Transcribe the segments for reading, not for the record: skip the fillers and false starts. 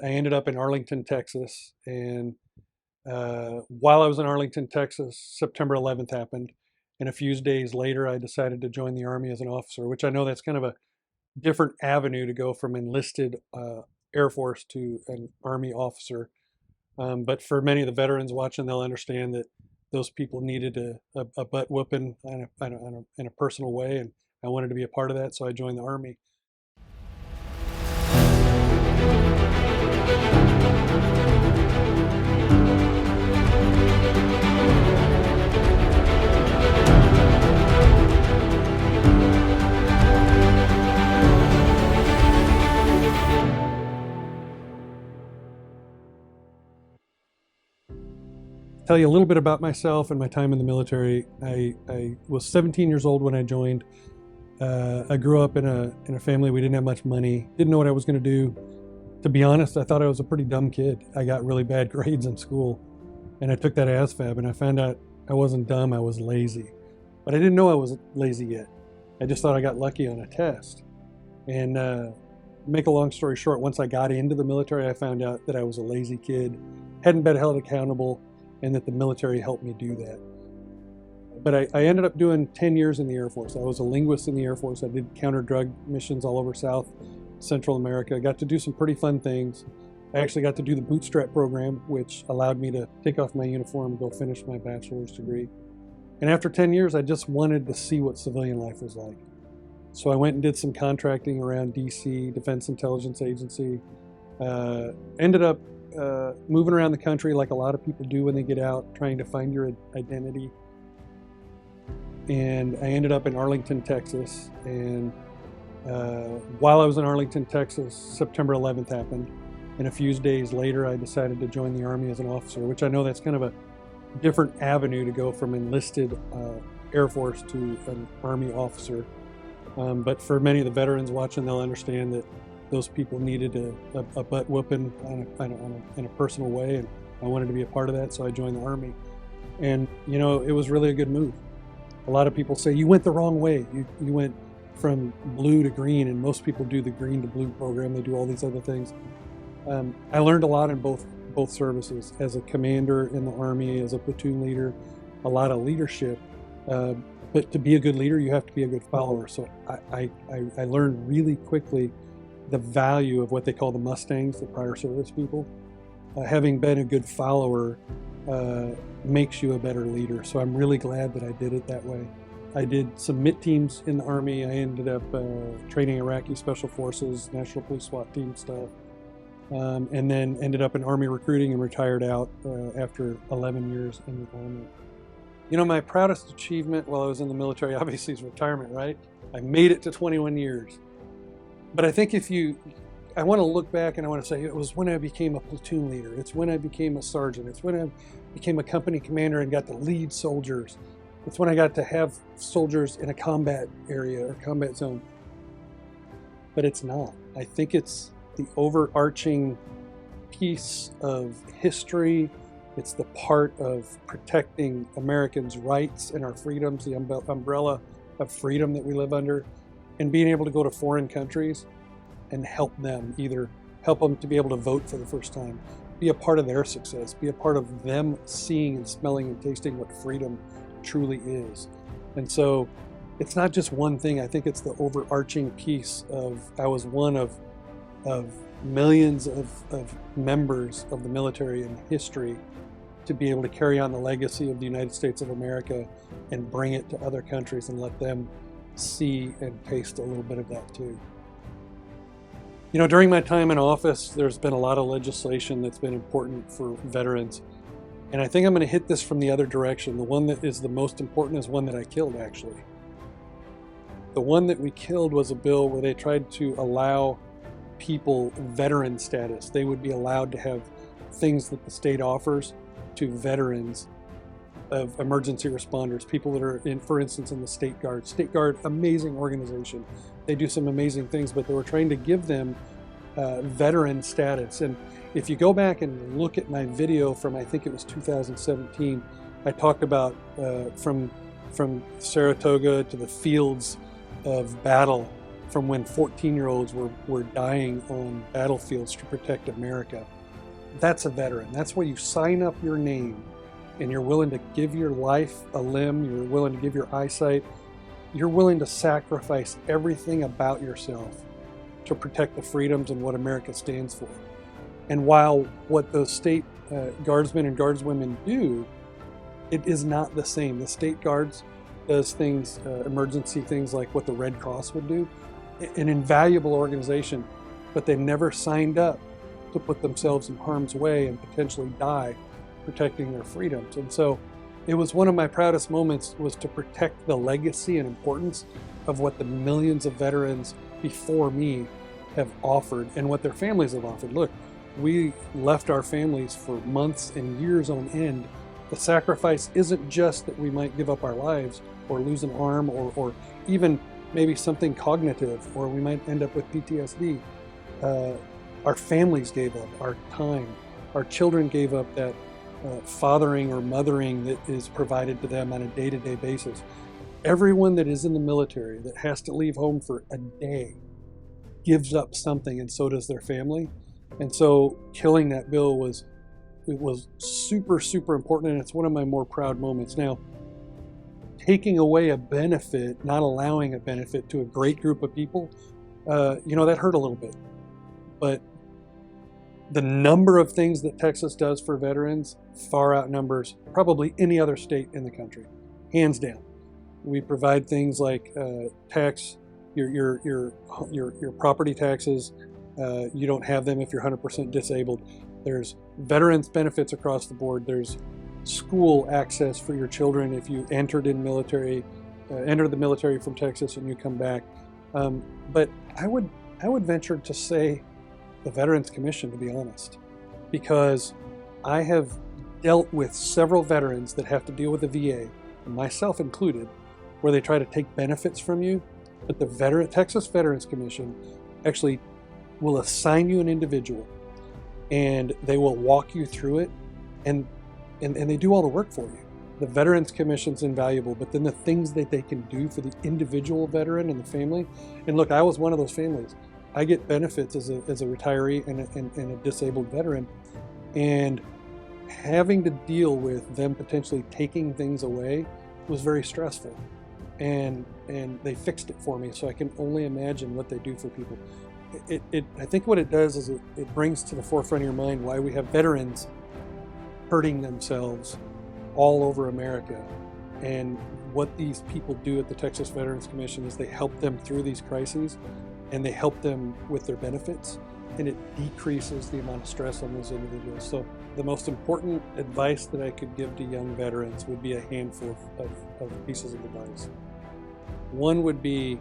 I ended up in Arlington, Texas, and while I was in Arlington, Texas, September 11th happened, and a few days later, I decided to join the Army as an officer, which I know that's kind of a different avenue to go from enlisted Air Force to an Army officer. But for many of the veterans watching, they'll understand that those people needed a butt whooping in a personal way, and I wanted to be a part of that, so I joined the Army. Tell you a little bit about myself and my time in the military. I was 17 years old when I joined. I grew up in a family. We didn't have much money. Didn't know what I was going to do. To be honest, I thought I was a pretty dumb kid. I got really bad grades in school, and I took that ASVAB, and I found out I wasn't dumb. I was lazy, but I didn't know I was lazy yet. I just thought I got lucky on a test. And make a long story short, once I got into the military, I found out that I was a lazy kid, hadn't been held accountable, and that the military helped me do that. But I ended up doing 10 years in the Air Force. I was a linguist in the Air Force. I did counter-drug missions all over South, Central America. I got to do some pretty fun things. I actually got to do the bootstrap program, which allowed me to take off my uniform and go finish my bachelor's degree. And after 10 years, I just wanted to see what civilian life was like. So I went and did some contracting around DC, Defense Intelligence Agency. Ended up moving around the country like a lot of people do when they get out, trying to find your identity. And I ended up in Arlington, Texas. And while I was in Arlington, Texas, September 11th happened. And a few days later, I decided to join the Army as an officer, which I know that's kind of a different avenue to go from enlisted Air Force to an Army officer. But for many of the veterans watching, they'll understand that those people needed a butt whooping in a personal way, and I wanted to be a part of that, so I joined the Army. And you know, it was really a good move. A lot of people say you went the wrong way. You went from blue to green, and most people do the green to blue program. They do all these other things. I learned a lot in both services. As a commander in the Army, as a platoon leader, a lot of leadership. But to be a good leader, you have to be a good follower. So I learned really quickly the value of what they call the Mustangs, the prior service people. Having been a good follower makes you a better leader. So I'm really glad that I did it that way. I did some MIT teams in the Army. I ended up training Iraqi Special Forces, National Police SWAT team stuff, and then ended up in Army recruiting and retired out after 11 years in the Army. You know, my proudest achievement while I was in the military obviously is retirement, right? I made it to 21 years. But I think I want to look back and I want to say it was when I became a platoon leader. It's when I became a sergeant. It's when I became a company commander and got to lead soldiers. It's when I got to have soldiers in a combat area or combat zone. But it's not. I think it's the overarching piece of history. It's the part of protecting Americans' rights and our freedoms, the umbrella of freedom that we live under, and being able to go to foreign countries and help them, either help them to be able to vote for the first time, be a part of their success, be a part of them seeing and smelling and tasting what freedom truly is. And so it's not just one thing. I think it's the overarching piece of, I was one of millions of members of the military in history to be able to carry on the legacy of the United States of America and bring it to other countries and let them see and taste a little bit of that too. You know, during my time in office, there's been a lot of legislation that's been important for veterans. And I think I'm going to hit this from the other direction. The one that is the most important is one that I killed, actually. The one that we killed was a bill where they tried to allow people veteran status. They would be allowed to have things that the state offers to veterans of emergency responders, people that are in, for instance, in the State Guard. State Guard, amazing organization. They do some amazing things, but they were trying to give them veteran status. And if you go back and look at my video from, I think it was 2017, I talked about from Saratoga to the fields of battle from when 14-year-olds were dying on battlefields to protect America. That's a veteran. That's where you sign up your name and you're willing to give your life a limb, you're willing to give your eyesight, you're willing to sacrifice everything about yourself to protect the freedoms and what America stands for. And while what those state guardsmen and guardswomen do, it is not the same. The state guards does things, emergency things like what the Red Cross would do, an invaluable organization, but they never signed up to put themselves in harm's way and potentially die protecting their freedoms. And so it was one of my proudest moments, was to protect the legacy and importance of what the millions of veterans before me have offered and what their families have offered. Look, we left our families for months and years on end. The sacrifice isn't just that we might give up our lives or lose an arm or even maybe something cognitive, or we might end up with PTSD. Our families gave up our time. Our children gave up that fathering or mothering that is provided to them on a day-to-day basis. Everyone that is in the military that has to leave home for a day gives up something, and so does their family. And so killing that bill was super, super important, and it's one of my more proud moments. Now, taking away a benefit, not allowing a benefit to a great group of people, that hurt a little bit. But the number of things that Texas does for veterans far outnumbers probably any other state in the country, hands down. We provide things like tax, your property taxes. You don't have them if you're 100% disabled. There's veterans benefits across the board. There's school access for your children if you entered the military from Texas and you come back. But I would venture to say the Veterans Commission, to be honest, because I have dealt with several veterans that have to deal with the VA, myself included, where they try to take benefits from you. But the Texas Veterans Commission actually will assign you an individual, and they will walk you through it, and they do all the work for you. The Veterans Commission's invaluable, but then the things that they can do for the individual veteran and the family. And look, I was one of those families. I get benefits as a retiree and a disabled veteran, and having to deal with them potentially taking things away was very stressful. And they fixed it for me, so I can only imagine what they do for people. I think what it does is it brings to the forefront of your mind why we have veterans hurting themselves all over America. And what these people do at the Texas Veterans Commission is they help them through these crises, and they help them with their benefits, and it decreases the amount of stress on those individuals. So the most important advice that I could give to young veterans would be a handful of pieces of advice. One would be,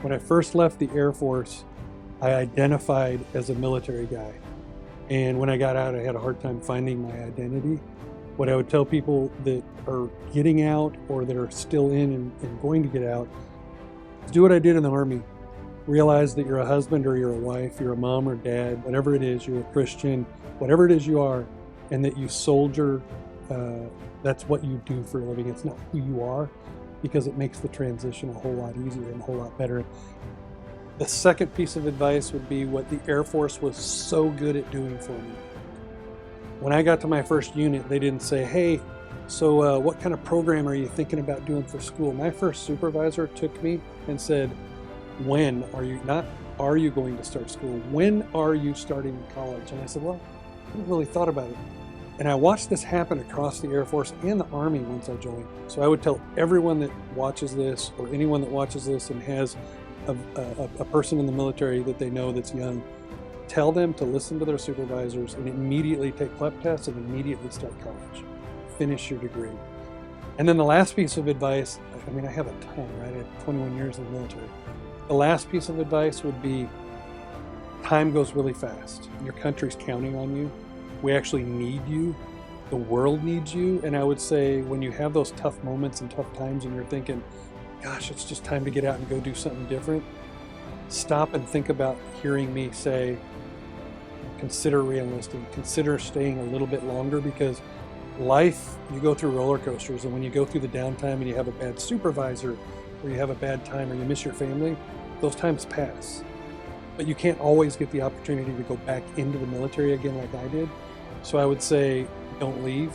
when I first left the Air Force, I identified as a military guy. And when I got out, I had a hard time finding my identity. What I would tell people that are getting out or that are still in and going to get out is do what I did in the Army. Realize that you're a husband or you're a wife, you're a mom or dad, whatever it is, you're a Christian, whatever it is you are, and that you soldier, that's what you do for a living. It's not who you are, because it makes the transition a whole lot easier and a whole lot better. The second piece of advice would be what the Air Force was so good at doing for me. When I got to my first unit, they didn't say, hey, so what kind of program are you thinking about doing for school? My first supervisor took me and said, when are you, not are you going to start school? When are you starting college? And I said, well, I haven't really thought about it. And I watched this happen across the Air Force and the Army once I joined. So I would tell everyone that watches this, or anyone that watches this and has a person in the military that they know that's young, tell them to listen to their supervisors and immediately take PLEP tests and immediately start college. Finish your degree. And then the last piece of advice, I have a ton, right? I had 21 years in the military. The last piece of advice would be, time goes really fast. Your country's counting on you. We actually need you. The world needs you. And I would say, when you have those tough moments and tough times and you're thinking, gosh, it's just time to get out and go do something different, stop and think about hearing me say, consider re-enlisting, consider staying a little bit longer, because life, you go through roller coasters, and when you go through the downtime and you have a bad supervisor, or you have a bad time, or you miss your family, those times pass. But you can't always get the opportunity to go back into the military again like I did. So I would say don't leave.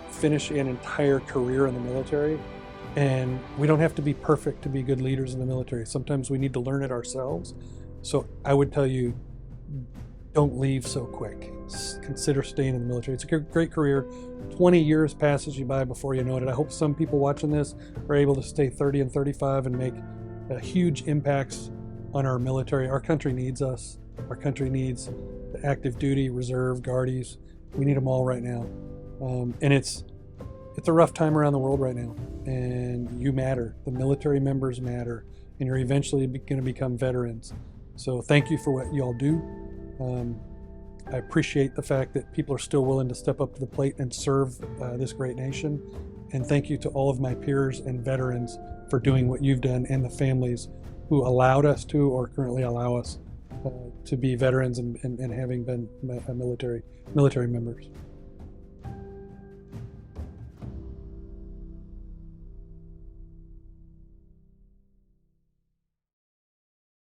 Finish an entire career in the military. And we don't have to be perfect to be good leaders in the military. Sometimes we need to learn it ourselves. So I would tell you, don't leave so quick. Consider staying in the military. It's a great career. 20 years passes you by before you know it. I hope some people watching this are able to stay 30 and 35 and make huge impacts on our military. Our country needs us. Our country needs the active duty, reserve, guardies. We need them all right now. And it's a rough time around the world right now. And you matter. The military members matter. And you're eventually going to become veterans. So thank you for what you all do. I appreciate the fact that people are still willing to step up to the plate and serve this great nation. And thank you to all of my peers and veterans for doing what you've done, and the families who allowed us to or currently allow us to be veterans and having been military members.